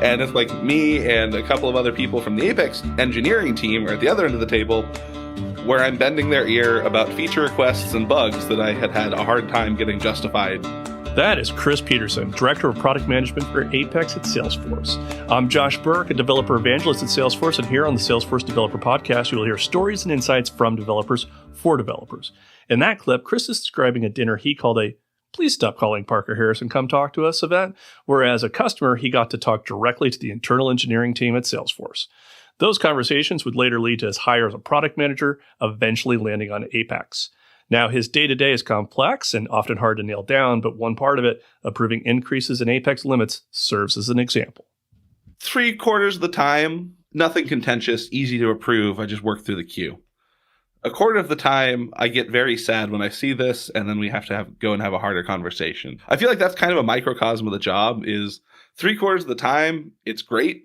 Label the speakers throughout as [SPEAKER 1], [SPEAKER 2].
[SPEAKER 1] And it's like me and a couple of other people from the Apex engineering team are at the other end of the table, where I'm bending their ear about feature requests and bugs that I had a hard time getting justified.
[SPEAKER 2] That is Chris Peterson, Director of Product Management for Apex at Salesforce. I'm Josh Birk, a developer evangelist at Salesforce, and here on the Salesforce Developer Podcast, you will hear stories and insights from developers for developers. In that clip, Chris is describing a dinner he called a "please stop calling Parker Harrison, come talk to us" event, whereas a customer, he got to talk directly to the internal engineering team at Salesforce. Those conversations would later lead to his hire as a product manager, eventually landing on Apex. Now, his day-to-day is complex and often hard to nail down, but one part of it, approving increases in Apex limits, serves as an example.
[SPEAKER 1] 3/4 of the time, nothing contentious, easy to approve. I just work through the queue. 1/4 of the time, I get very sad when I see this, and then we have to go and have a harder conversation. I feel like that's kind of a microcosm of the job, is 3/4 of the time, it's great,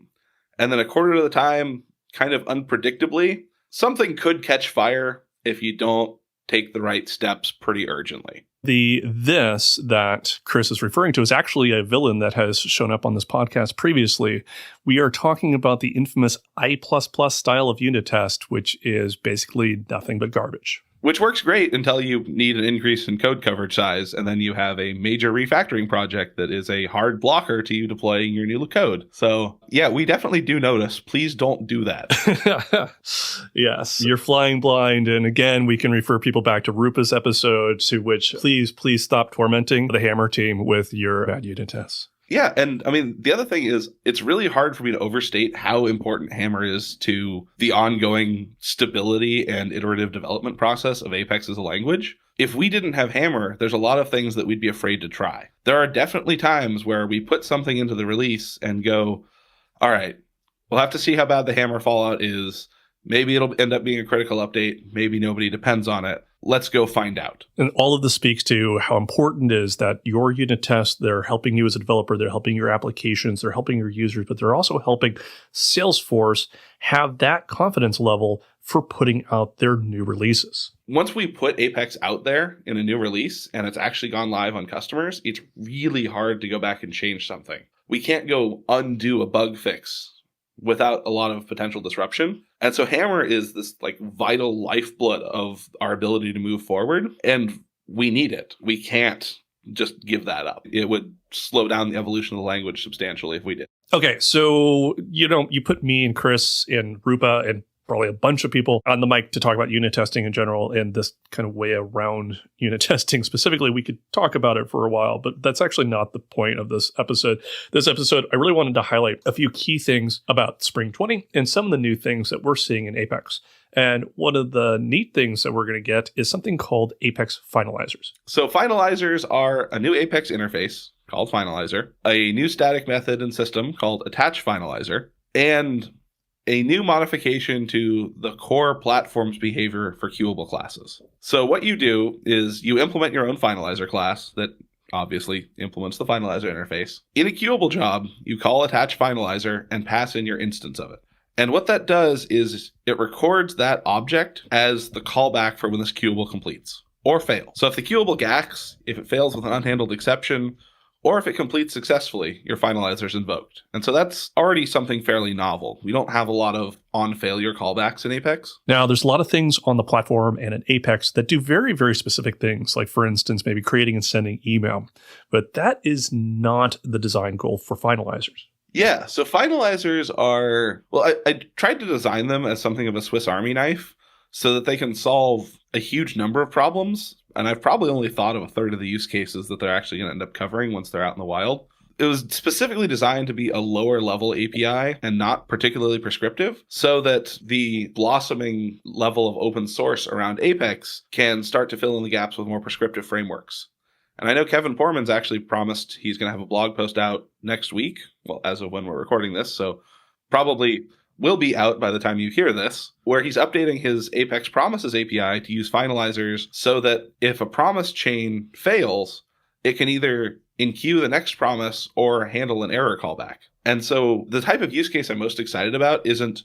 [SPEAKER 1] and then 1/4 of the time, kind of unpredictably, something could catch fire if you don't take the right steps pretty urgently.
[SPEAKER 2] This that Chris is referring to is actually a villain that has shown up on this podcast previously. We are talking about the infamous I++ style of unit test, which is basically nothing but garbage.
[SPEAKER 1] Which works great until you need an increase in code coverage size, and then you have a major refactoring project that is a hard blocker to you deploying your new code. So, yeah, we definitely do notice. Please don't do that.
[SPEAKER 2] Yes, you're flying blind. And again, we can refer people back to Rupa's episode, to which please stop tormenting the Hammer team with your bad unit tests.
[SPEAKER 1] Yeah, and I mean, the other thing is, it's really hard for me to overstate how important Hammer is to the ongoing stability and iterative development process of Apex as a language. If we didn't have Hammer, there's a lot of things that we'd be afraid to try. There are definitely times where we put something into the release and go, all right, we'll have to see how bad the Hammer fallout is. Maybe it'll end up being a critical update. Maybe nobody depends on it. Let's go find out.
[SPEAKER 2] And all of this speaks to how important it is that your unit tests, they're helping you as a developer, they're helping your applications, they're helping your users, but they're also helping Salesforce have that confidence level for putting out their new releases.
[SPEAKER 1] Once we put Apex out there in a new release and it's actually gone live on customers, it's really hard to go back and change something. We can't go undo a bug fix without a lot of potential disruption. And so Hammer is this like vital lifeblood of our ability to move forward, and we need it. We can't just give that up. It would slow down the evolution of the language substantially if we did.
[SPEAKER 2] Okay, so you put me and Chris and Rupa and probably a bunch of people on the mic to talk about unit testing in general and this kind of way around unit testing specifically. We could talk about it for a while, but that's actually not the point of this episode. This episode, I really wanted to highlight a few key things about Spring 20 and some of the new things that we're seeing in Apex. And one of the neat things that we're going to get is something called Apex Finalizers.
[SPEAKER 1] So Finalizers are a new Apex interface called Finalizer, a new static method and system called Attach Finalizer, and a new modification to the core platform's behavior for queuable classes. So what you do is you implement your own Finalizer class that obviously implements the Finalizer interface. In a queuable job, you call Attach Finalizer and pass in your instance of it. And what that does is it records that object as the callback for when this queuable completes or fails. So if the queuable gacks, if it fails with an unhandled exception, or if it completes successfully, your finalizer is invoked. And so that's already something fairly novel. We don't have a lot of on-failure callbacks in Apex.
[SPEAKER 2] Now, there's a lot of things on the platform and in Apex that do very, very specific things, like, for instance, maybe creating and sending email. But that is not the design goal for finalizers.
[SPEAKER 1] Yeah, so finalizers are, well, I tried to design them as something of a Swiss Army knife so that they can solve a huge number of problems. And I've probably only thought of 1/3 of the use cases that they're actually going to end up covering once they're out in the wild. It was specifically designed to be a lower level API and not particularly prescriptive, so that the blossoming level of open source around Apex can start to fill in the gaps with more prescriptive frameworks. And I know Kevin Porman's actually promised he's going to have a blog post out next week, well, as of when we're recording this, so probably will be out by the time you hear this, where he's updating his Apex Promises API to use finalizers so that if a promise chain fails, it can either enqueue the next promise or handle an error callback. And so the type of use case I'm most excited about isn't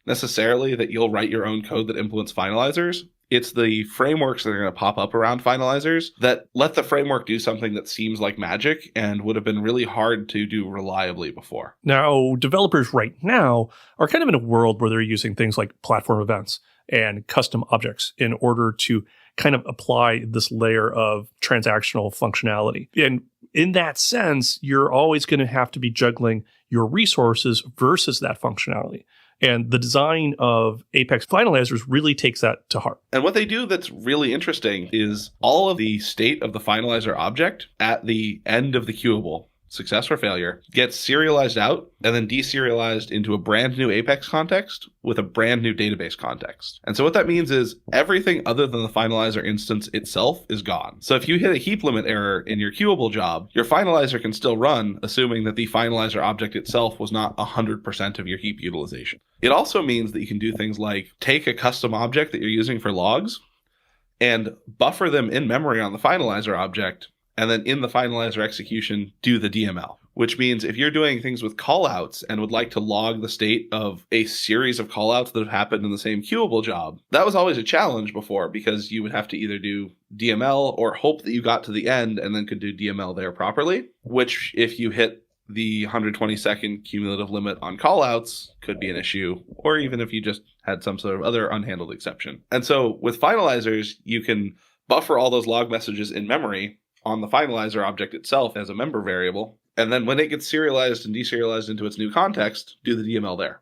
[SPEAKER 1] necessarily that you'll write your own code that implements finalizers. It's the frameworks that are going to pop up around finalizers that let the framework do something that seems like magic and would have been really hard to do reliably before.
[SPEAKER 2] Now, developers right now are kind of in a world where they're using things like platform events and custom objects in order to kind of apply this layer of transactional functionality. And in that sense, you're always going to have to be juggling your resources versus that functionality. And the design of Apex Finalizers really takes that to heart.
[SPEAKER 1] And what they do that's really interesting is all of the state of the finalizer object at the end of the queuable, success or failure, gets serialized out and then deserialized into a brand new Apex context with a brand new database context. And so what that means is everything other than the finalizer instance itself is gone. So if you hit a heap limit error in your queuable job, your finalizer can still run, assuming that the finalizer object itself was not 100% of your heap utilization. It also means that you can do things like take a custom object that you're using for logs and buffer them in memory on the finalizer object, and then in the finalizer execution, do the DML, which means if you're doing things with callouts and would like to log the state of a series of callouts that have happened in the same queuable job, that was always a challenge before because you would have to either do DML or hope that you got to the end and then could do DML there properly, which if you hit the 120-second cumulative limit on callouts could be an issue, or even if you just had some sort of other unhandled exception. And so with finalizers, you can buffer all those log messages in memory on the finalizer object itself as a member variable, and then when it gets serialized and deserialized into its new context, do the DML there.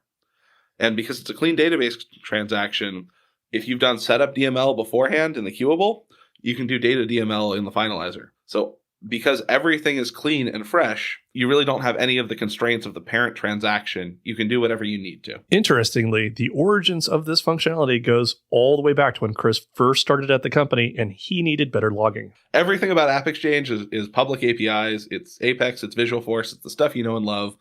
[SPEAKER 1] And because it's a clean database transaction, if you've done setup DML beforehand in the queuable, you can do data DML in the finalizer. So because everything is clean and fresh, you really don't have any of the constraints of the parent transaction. You can do whatever you need to.
[SPEAKER 2] Interestingly, the origins of this functionality goes all the way back to when Chris first started at the company and he needed better logging.
[SPEAKER 1] Everything about AppExchange is public APIs. It's Apex, it's Visualforce, it's the stuff you know and love.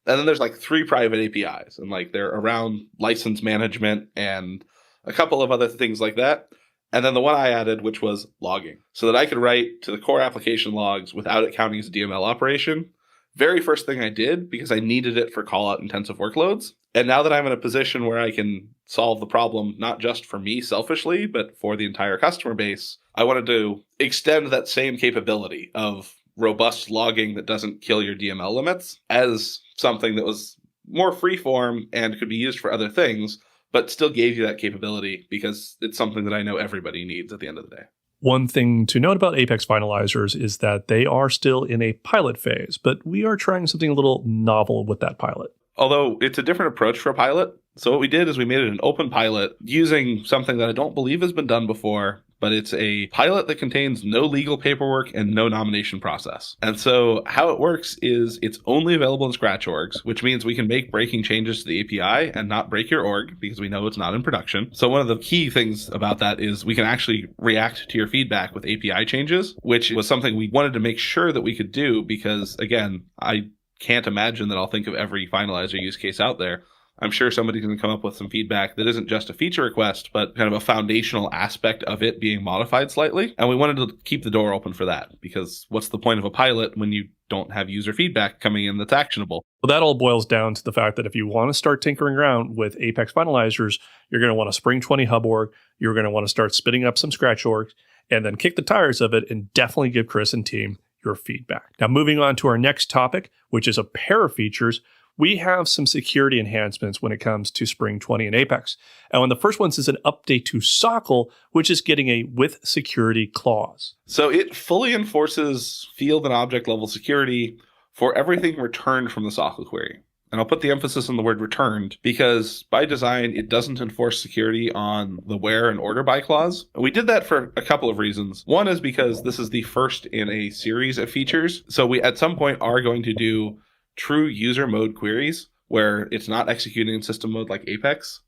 [SPEAKER 1] And then there's like 3 private APIs, and like they're around license management and a couple of other things like that. And then the one I added, which was logging, so that I could write to the core application logs without it counting as a DML operation. Very first thing I did because I needed it for call-out intensive workloads. And now that I'm in a position where I can solve the problem, not just for me selfishly, but for the entire customer base, I wanted to extend that same capability of robust logging that doesn't kill your DML limits as something that was more freeform and could be used for other things, but still gave you that capability because it's something that I know everybody needs at the end of the day.
[SPEAKER 2] One thing to note about Apex Finalizers is that they are still in a pilot phase, but we are trying something a little novel with that pilot.
[SPEAKER 1] Although it's a different approach for a pilot. So what we did is we made it an open pilot using something that I don't believe has been done before, but it's a pilot that contains no legal paperwork and no nomination process. And so how it works is it's only available in Scratch orgs, which means we can make breaking changes to the API and not break your org because we know it's not in production. So one of the key things about that is we can actually react to your feedback with API changes, which was something we wanted to make sure that we could do because, again, I can't imagine that I'll think of every finalizer use case out there. I'm sure somebody's going to come up with some feedback that isn't just a feature request, but kind of a foundational aspect of it being modified slightly. And we wanted to keep the door open for that because what's the point of a pilot when you don't have user feedback coming in that's actionable?
[SPEAKER 2] Well, that all boils down to the fact that if you want to start tinkering around with Apex Finalizers, you're going to want a Spring 20 hub org, you're going to want to start spinning up some Scratch orgs, and then kick the tires of it and definitely give Chris and team your feedback. Now, moving on to our next topic, which is a pair of features. We have some security enhancements when it comes to Spring 20 and Apex. And one of the first ones is an update to SOQL, which is getting a with security clause.
[SPEAKER 1] So it fully enforces field and object level security for everything returned from the SOQL query. And I'll put the emphasis on the word returned because by design, it doesn't enforce security on the where and order by clause. We did that for a couple of reasons. One is because this is the first in a series of features. So we at some point are going to do true user mode queries where it's not executing in system mode like Apex.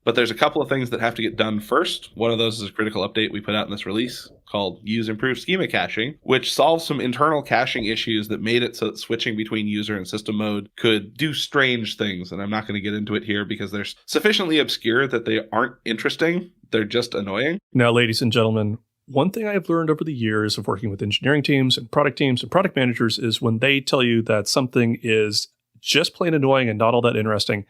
[SPEAKER 1] But there's a couple of things that have to get done first. One of those is a critical update we put out in this release called Use Improved Schema Caching, which solves some internal caching issues that made it so that switching between user and system mode could do strange things. And I'm not going to get into it here because they're sufficiently obscure that they aren't interesting. They're just annoying.
[SPEAKER 2] Now, ladies and gentlemen, one thing I've learned over the years of working with engineering teams and product managers is when they tell you that something is just plain annoying and not all that interesting,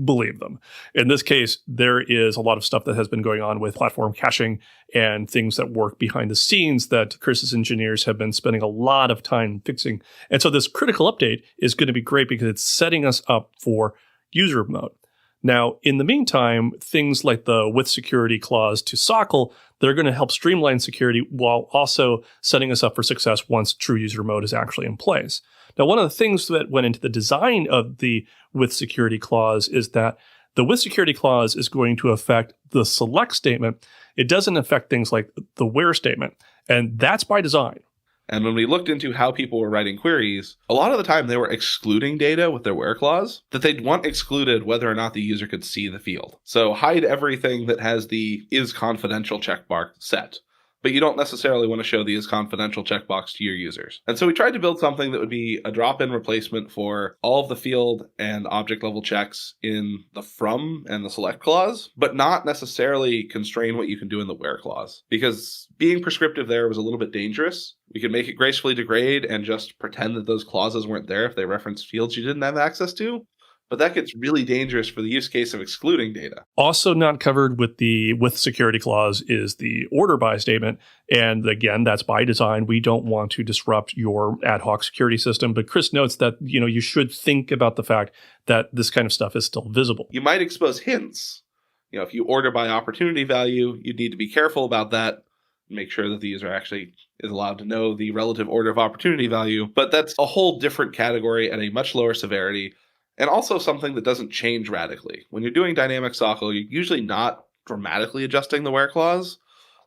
[SPEAKER 2] believe them. In this case, there is a lot of stuff that has been going on with platform caching and things that work behind the scenes that Chris's engineers have been spending a lot of time fixing. And so this critical update is going to be great because it's setting us up for user mode. Now, in the meantime, things like the with security clause to SOQL, they're going to help streamline security while also setting us up for success once true user mode is actually in place. Now, one of the things that went into the design of the with security clause is that the with security clause is going to affect the select statement. It doesn't affect things like the where statement, and that's by design.
[SPEAKER 1] And when we looked into how people were writing queries, a lot of the time they were excluding data with their where clause that they'd want excluded whether or not the user could see the field. So hide everything that has the is confidential checkbox set, but you don't necessarily want to show the is confidential checkbox to your users. And so we tried to build something that would be a drop-in replacement for all of the field and object level checks in the from and the select clause, but not necessarily constrain what you can do in the where clause. Because being prescriptive there was a little bit dangerous. We could make it gracefully degrade and just pretend that those clauses weren't there if they referenced fields you didn't have access to. But that gets really dangerous for the use case of excluding data.
[SPEAKER 2] Also not covered with the with security clause is the order by statement. And again, that's by design. We don't want to disrupt your ad hoc security system. But Chris notes that, you should think about the fact that this kind of stuff is still visible.
[SPEAKER 1] You might expose hints. If you order by opportunity value, you'd need to be careful about that. Make sure that the user actually is allowed to know the relative order of opportunity value. But that's a whole different category at a much lower severity. And also something that doesn't change radically. When you're doing dynamic SOQL, you're usually not dramatically adjusting the where clause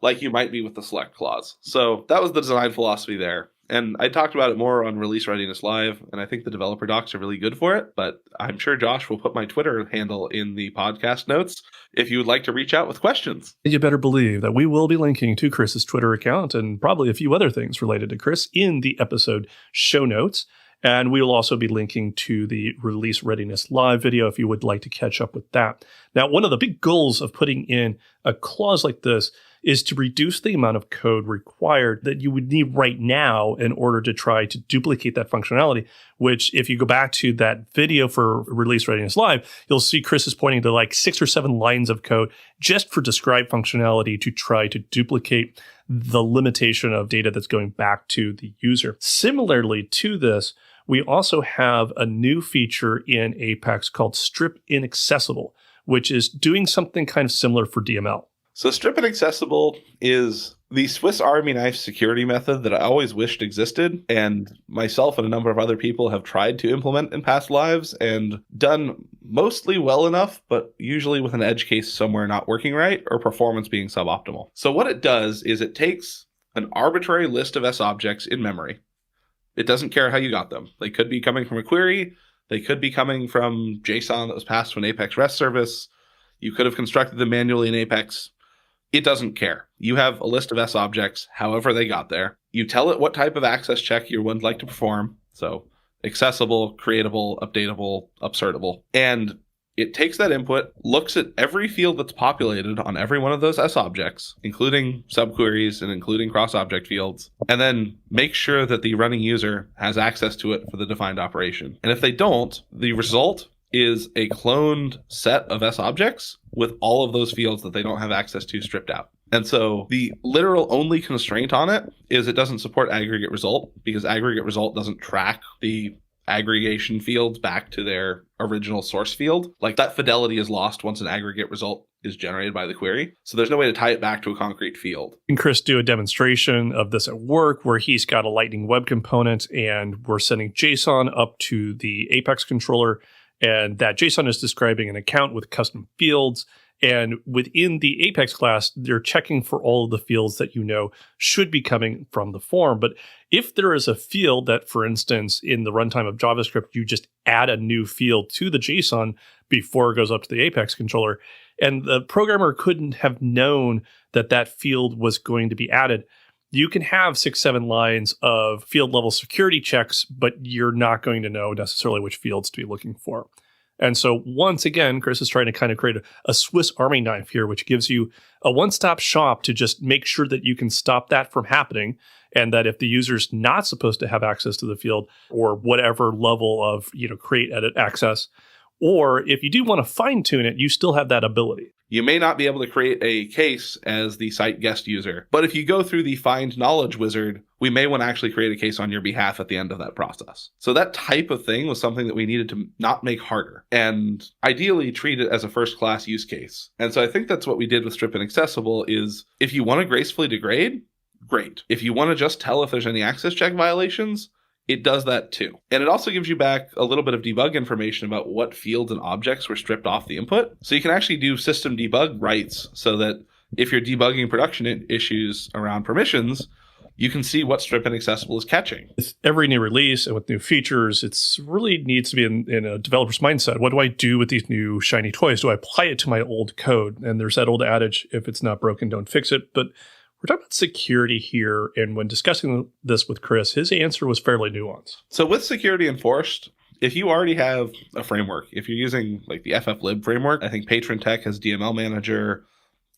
[SPEAKER 1] like you might be with the select clause. So that was the design philosophy there. And I talked about it more on Release Readiness Live, and I think the developer docs are really good for it. But I'm sure Josh will put my Twitter handle in the podcast notes if you would like to reach out with questions.
[SPEAKER 2] You better believe that we will be linking to Chris's Twitter account and probably a few other things related to Chris in the episode show notes. And we will also be linking to the Release Readiness Live video if you would like to catch up with that. Now, one of the big goals of putting in a clause like this is to reduce the amount of code required that you would need right now in order to try to duplicate that functionality, which if you go back to that video for Release Readiness Live, you'll see Chris is pointing to like 6 or 7 lines of code just for describe functionality to try to duplicate the limitation of data that's going back to the user. Similarly to this, we also have a new feature in Apex called stripInaccessible, which is doing something kind of similar for DML.
[SPEAKER 1] So stripInaccessible is the Swiss Army knife security method that I always wished existed, and myself and a number of other people have tried to implement in past lives and done mostly well enough, but usually with an edge case somewhere not working right or performance being suboptimal. So what it does is it takes an arbitrary list of S objects in memory. It doesn't care how you got them. They could be coming from a query. They could be coming from JSON that was passed to an Apex REST service. You could have constructed them manually in Apex. It doesn't care. You have a list of S objects, however they got there. You tell it what type of access check you would like to perform. So accessible, creatable, updatable, upsertable. And it takes that input, looks at every field that's populated on every one of those S objects, including subqueries and including cross-object fields, and then makes sure that the running user has access to it for the defined operation. And if they don't, the result is a cloned set of S objects with all of those fields that they don't have access to stripped out. And so the literal only constraint on it is it doesn't support aggregate result, because aggregate result doesn't track the aggregation fields back to their original source field. Like that fidelity is lost once an aggregate result is generated by the query. So there's no way to tie it back to a concrete field.
[SPEAKER 2] And Chris do a demonstration of this at work where he's got a Lightning Web component and we're sending JSON up to the Apex controller. And that JSON is describing an account with custom fields. And within the Apex class, they're checking for all of the fields that should be coming from the form. But if there is a field that, for instance, in the runtime of JavaScript, you just add a new field to the JSON before it goes up to the Apex controller, and the programmer couldn't have known that that field was going to be added, you can have 6-7 lines of field level security checks, but you're not going to know necessarily which fields to be looking for. And so once again, Chris is trying to kind of create a Swiss Army knife here, which gives you a one-stop shop to just make sure that you can stop that from happening. And that if the user's not supposed to have access to the field or whatever level of, create, edit, access, Or if you do want to fine tune it, you still have that ability.
[SPEAKER 1] You may not be able to create a case as the site guest user, but if you go through the find knowledge wizard, we may want to actually create a case on your behalf at the end of that process. So that type of thing was something that we needed to not make harder and ideally treat it as a first-class use case. And so I think that's what we did with stripInaccessible is if you want to gracefully degrade, great. If you want to just tell if there's any access check violations, it does that too. And it also gives you back a little bit of debug information about what fields and objects were stripped off the input. So you can actually do system debug writes so that if you're debugging production issues around permissions, you can see what stripInaccessible is catching.
[SPEAKER 2] With every new release and with new features, it's really needs to be in a developer's mindset. What do I do with these new shiny toys? Do I apply it to my old code? And there's that old adage, if it's not broken, don't fix it. But we're talking about security here, and when discussing this with Chris, his answer was fairly nuanced.
[SPEAKER 1] So with security enforced, if you already have a framework, if you're using like the FFlib framework, I think Patron Tech has DML Manager,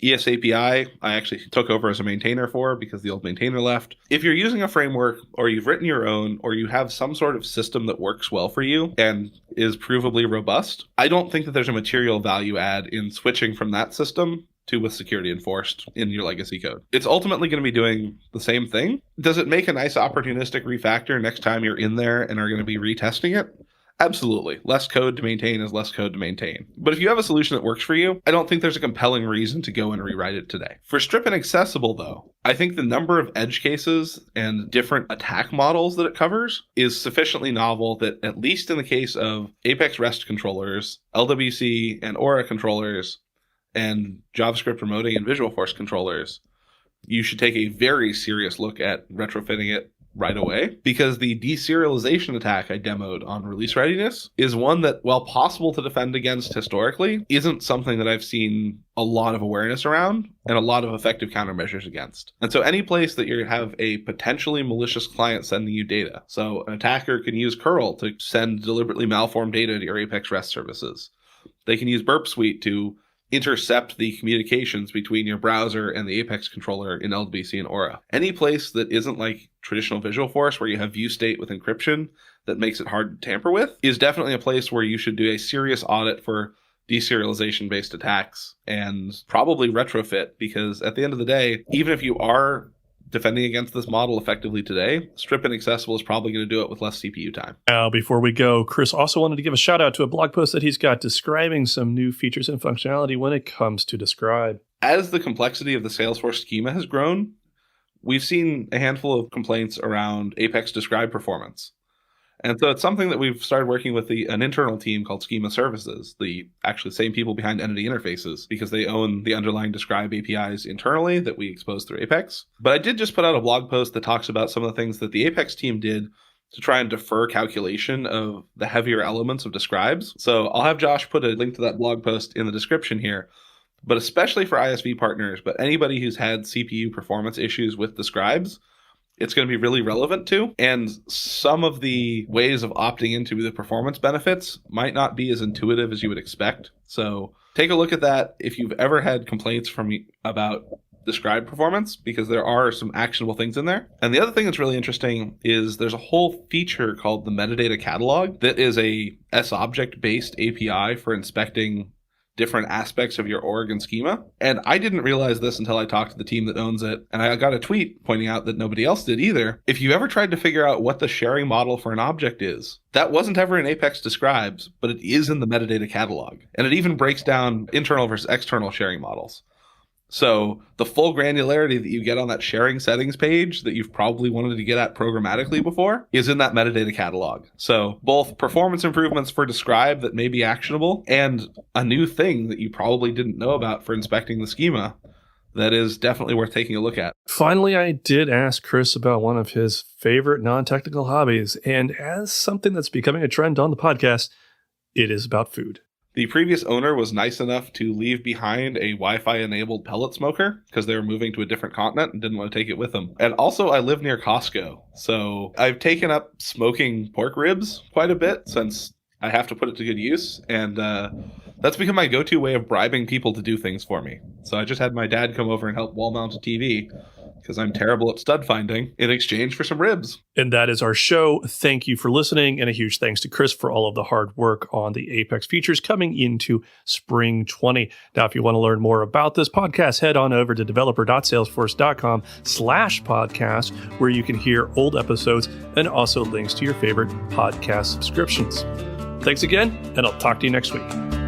[SPEAKER 1] ESAPI, I actually took over as a maintainer for because the old maintainer left. If you're using a framework or you've written your own or you have some sort of system that works well for you and is provably robust, I don't think that there's a material value add in switching from that system to with security enforced in your legacy code. It's ultimately going to be doing the same thing. Does it make a nice opportunistic refactor next time you're in there and are going to be retesting it? Absolutely. Less code to maintain is less code to maintain. But if you have a solution that works for you, I don't think there's a compelling reason to go and rewrite it today. For stripInaccessible, though, I think the number of edge cases and different attack models that it covers is sufficiently novel that at least in the case of Apex REST controllers, LWC and Aura controllers, and JavaScript remoting and Visualforce controllers, you should take a very serious look at retrofitting it right away, because the deserialization attack I demoed on release readiness is one that, while possible to defend against historically, isn't something that I've seen a lot of awareness around and a lot of effective countermeasures against. And so any place that you have a potentially malicious client sending you data, so an attacker can use curl to send deliberately malformed data to your Apex REST services. They can use Burp Suite to intercept the communications between your browser and the Apex controller in LWC and Aura. Any place that isn't like traditional Visualforce where you have view state with encryption that makes it hard to tamper with is definitely a place where you should do a serious audit for deserialization based attacks and probably retrofit, because at the end of the day, even if you are defending against this model effectively today, stripInaccessible is probably going to do it with less CPU time.
[SPEAKER 2] Now, before we go, Chris also wanted to give a shout out to a blog post that he's got describing some new features and functionality when it comes to Describe.
[SPEAKER 1] As the complexity of the Salesforce schema has grown, we've seen a handful of complaints around Apex Describe performance. And so it's something that we've started working with an internal team called Schema Services, the actually same people behind Entity Interfaces, because they own the underlying Describe APIs internally that we expose through Apex. But I did just put out a blog post that talks about some of the things that the Apex team did to try and defer calculation of the heavier elements of Describes. So I'll have Josh put a link to that blog post in the description here. But especially for ISV partners, but anybody who's had CPU performance issues with Describes, it's going to be really relevant to. And some of the ways of opting into the performance benefits might not be as intuitive as you would expect. So take a look at that if you've ever had complaints from me about Describe performance, because there are some actionable things in there. And the other thing that's really interesting is there's a whole feature called the metadata catalog that is a S-object based API for inspecting different aspects of your org and schema. And I didn't realize this until I talked to the team that owns it. And I got a tweet pointing out that nobody else did either. If you ever tried to figure out what the sharing model for an object is, that wasn't ever in Apex Describes, but it is in the metadata catalog. And it even breaks down internal versus external sharing models. So the full granularity that you get on that sharing settings page that you've probably wanted to get at programmatically before is in that metadata catalog. So both performance improvements for Describe that may be actionable and a new thing that you probably didn't know about for inspecting the schema that is definitely worth taking a look at.
[SPEAKER 2] Finally, I did ask Chris about one of his favorite non-technical hobbies. And as something that's becoming a trend on the podcast, it is about food.
[SPEAKER 1] The previous owner was nice enough to leave behind a Wi-Fi enabled pellet smoker because they were moving to a different continent and didn't want to take it with them. And also I live near Costco, so I've taken up smoking pork ribs quite a bit since I have to put it to good use. And that's become my go-to way of bribing people to do things for me. So I just had my dad come over and help wall mount a TV because I'm terrible at stud finding, in exchange for some ribs.
[SPEAKER 2] And that is our show. Thank you for listening. And a huge thanks to Chris for all of the hard work on the Apex features coming into spring 20. Now, if you want to learn more about this podcast, head on over to developer.salesforce.com/podcast, where you can hear old episodes and also links to your favorite podcast subscriptions. Thanks again, and I'll talk to you next week.